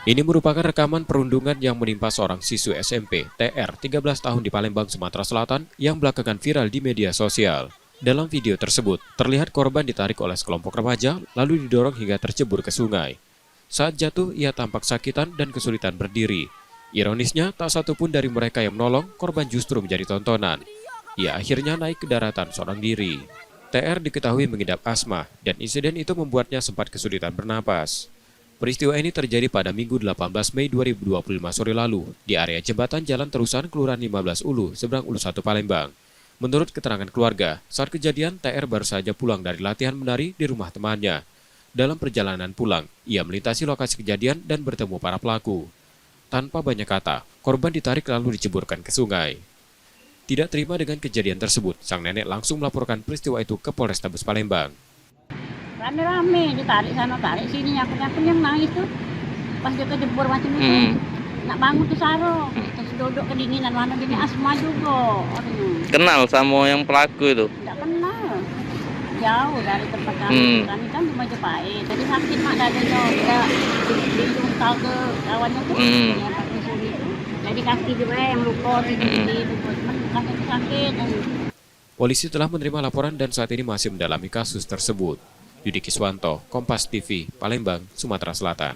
Ini merupakan rekaman perundungan yang menimpa seorang siswi SMP, TR, 13 tahun di Palembang, Sumatera Selatan, yang belakangan viral di media sosial. Dalam video tersebut, terlihat korban ditarik oleh sekelompok remaja, lalu didorong hingga tercebur ke sungai. Saat jatuh, ia tampak sakitan dan kesulitan berdiri. Ironisnya, tak satu pun dari mereka yang menolong, korban justru menjadi tontonan. Ia akhirnya naik ke daratan seorang diri. TR diketahui mengidap asma, dan insiden itu membuatnya sempat kesulitan bernapas. Peristiwa ini terjadi pada Minggu 18 Mei 2025 sore lalu di area jembatan Jalan Terusan Kelurahan 15 Ulu, seberang Ulu 1 Palembang. Menurut keterangan keluarga, saat kejadian TR baru saja pulang dari latihan menari di rumah temannya. Dalam perjalanan pulang, ia melintasi lokasi kejadian dan bertemu para pelaku. Tanpa banyak kata, korban ditarik lalu diceburkan ke sungai. Tidak terima dengan kejadian tersebut, sang nenek langsung melaporkan peristiwa itu ke Polrestabes Palembang. Rame-rame, ditarik sana, tarik sini, aku yang nangis tuh. Pas dia kejebur macam itu, nak bangun tuh Saro, terus duduk kedinginan, mana gini asma juga. Aduh, Kenal sama yang pelaku itu? tidak kenal. Jauh dari tempat kami, kami kan di Majapahit. Jadi sakit mak dadanya, udah dijungkal ke kawannya tuh, yang pakai suri itu. Jadi kaki juga yang luka, cuman kaki sakit. Polisi telah menerima laporan dan saat ini masih mendalami kasus tersebut. Yudi Kiswanto, Kompas TV, Palembang, Sumatera Selatan.